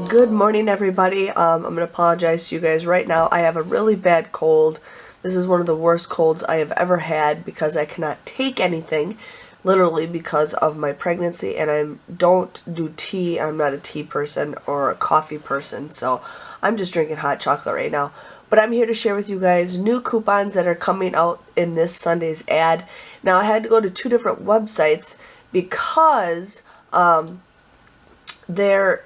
Good morning, everybody. I'm going to apologize to you guys right now. I have a really bad cold. This is one of the worst colds I have ever had because I cannot take anything, literally because of my pregnancy, and I don't do tea. I'm not a tea person or a coffee person, so I'm just drinking hot chocolate right now. But I'm here to share with you guys new coupons that are coming out in this Sunday's ad. Now, I had to go to two different websites because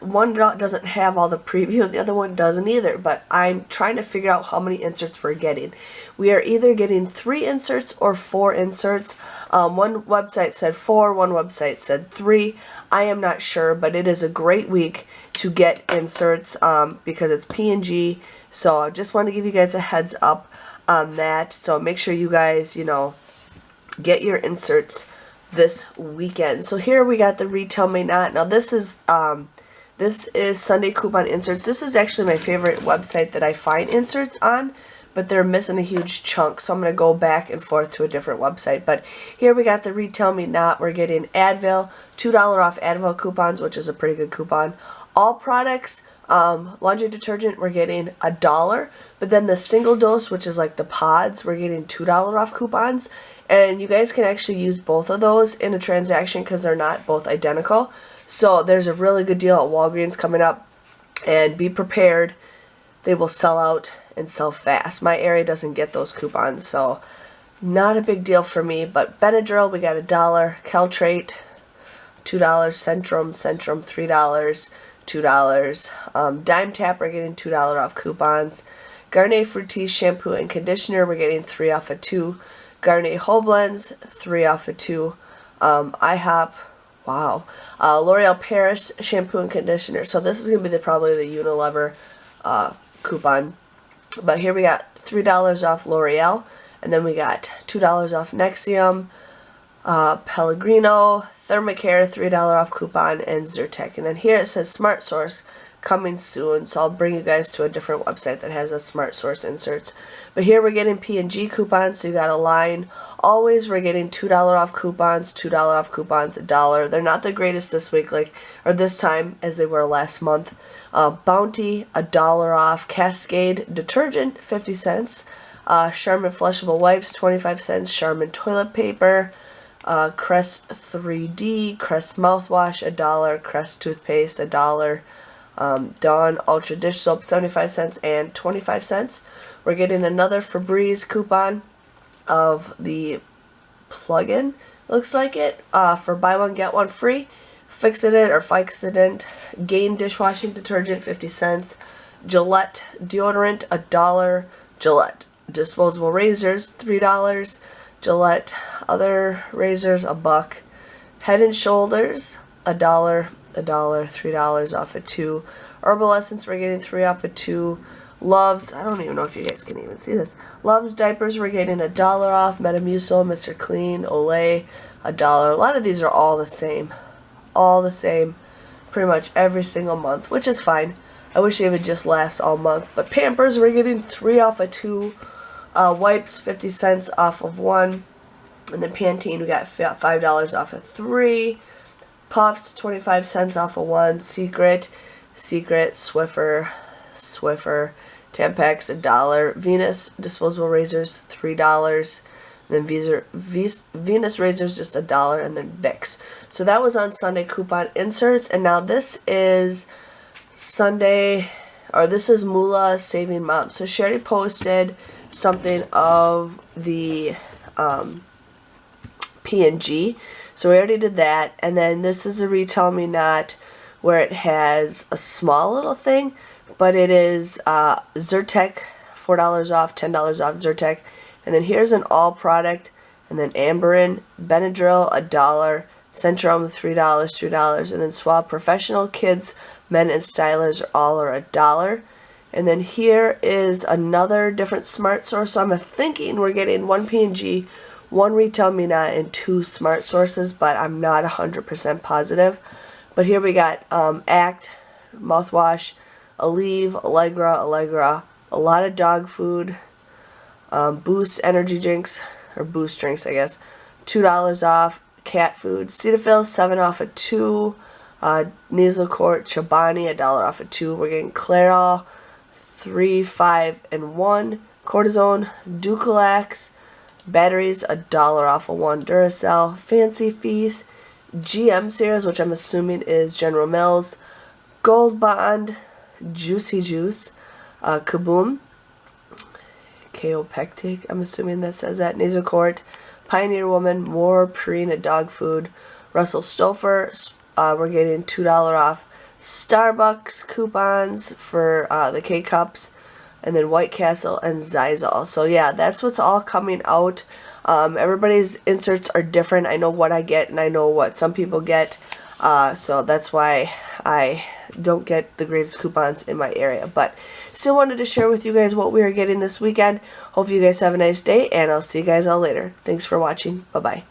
one doesn't have all the preview, the other one doesn't either, but I'm trying to figure out how many inserts we're getting. We are either getting 3 inserts or 4 inserts. One website said 4, one website said 3. I am not sure, but it is a great week to get inserts because it's P&G, so I just want to give you guys a heads up on that. So make sure you guys, get your inserts this weekend. So here we got the RetailMeNot. Now this is Sunday coupon inserts. This is actually my favorite website that I find inserts on, but they're missing a huge chunk, so I'm going to go back and forth to a different website. But here we got the RetailMeNot. We're getting Advil, $2 off Advil coupons, which is a pretty good coupon. All products, laundry detergent, we're getting $1, but then the single dose, which is like the pods, we're getting $2 off coupons. And you guys can actually use both of those in a transaction because they're not both identical. So there's a really good deal at Walgreens coming up, and be prepared. They will sell out and sell fast. My area doesn't get those coupons, so not a big deal for me. But Benadryl, we got $1. Caltrate, $2. Centrum, $3, $2. Dime Tap, we're getting $2 off coupons. Garnier Fructis shampoo and conditioner, we're getting 3 off of 2. Garnier Whole Blends, 3 off of 2. IHOP, wow. L'Oreal Paris shampoo and conditioner. So this is going to be probably the Unilever coupon. But here we got $3 off L'Oreal. And then we got $2 off Nexium, Pellegrino, Thermacare, $3 off coupon, and Zyrtec. And then here it says SmartSource coming soon, so I'll bring you guys to a different website that has a SmartSource inserts. But here we're getting P&G coupons, so you got a line. Always we're getting $2 off coupons, $2 off coupons, $1. They're not the greatest this week, or this time, as they were last month. Bounty, $1 off. Cascade detergent, 50 cents. Charmin flushable wipes, 25 cents. Charmin toilet paper. Crest 3D, Crest mouthwash, $1. Crest toothpaste, $1. Dawn Ultra Dish Soap, 75 cents and 25 cents. We're getting another Febreze coupon of the plug-in, looks like it, for buy one, get one free. Fix-It or Fix-It Gain dishwashing detergent, 50 cents. Gillette deodorant, $1. Gillette disposable razors, $3. Gillette other razors, $1. Head and Shoulders, $1, $3 off of 2. Herbal Essence, we're getting 3 off of 2. Love's, I don't even know if you guys can even see this. Love's diapers, we're getting $1 off. Metamucil, Mr. Clean, Olay, $1. A lot of these are all the same. All the same. Pretty much every single month, which is fine. I wish they would just last all month. But Pampers, we're getting 3 off of 2. Wipes, 50 cents off of 1. And then Pantene, we got $5 off of 3. Puffs, 25 cents off of 1. Secret, Swiffer, Tampax, $1. Venus disposable razors, $3. And then Venus razors, just $1. And then Vicks. So that was on Sunday coupon inserts. And now this is Sunday, or this is Moolah Saving Mom. So she already posted something of the P&G. So we already did that, and then this is a RetailMeNot where it has a small little thing, but it is Zyrtec, $4 off, $10 off Zyrtec, and then here's an all product, and then Amberin, Benadryl, $1, Centrum, $3, and then Suave Professional, Kids, Men, and Stylers all are $1. And then here is another different SmartSource, so I'm thinking we're getting 1 P&G, 1 RetailMeNot, and 2 SmartSources, but I'm not 100% positive. But here we got Act, mouthwash, Aleve, Allegra, a lot of dog food, Boost energy drinks, or Boost drinks, I guess, $2 off. Cat food, Cetaphil, 7 off of 2. Nasal Court, Chobani, $1 off of 2. We're getting Clairol, 3, 5, and 1. Cortisone, Ducalax, batteries, $1 off of 1. Duracell, Fancy Feast, GM series, which I'm assuming is General Mills, Gold Bond, Juicy Juice, Kaboom, Kaopectic, I'm assuming that says that, Nasal Court, Pioneer Woman, more Purina dog food, Russell Stouffer, we're getting $2 off. Starbucks coupons for the K-Cups, and then White Castle and Zyzol. So yeah, that's what's all coming out. Everybody's inserts are different. I know what I get and I know what some people get. So that's why I don't get the greatest coupons in my area. But still wanted to share with you guys what we are getting this weekend. Hope you guys have a nice day, and I'll see you guys all later. Thanks for watching. Bye-bye.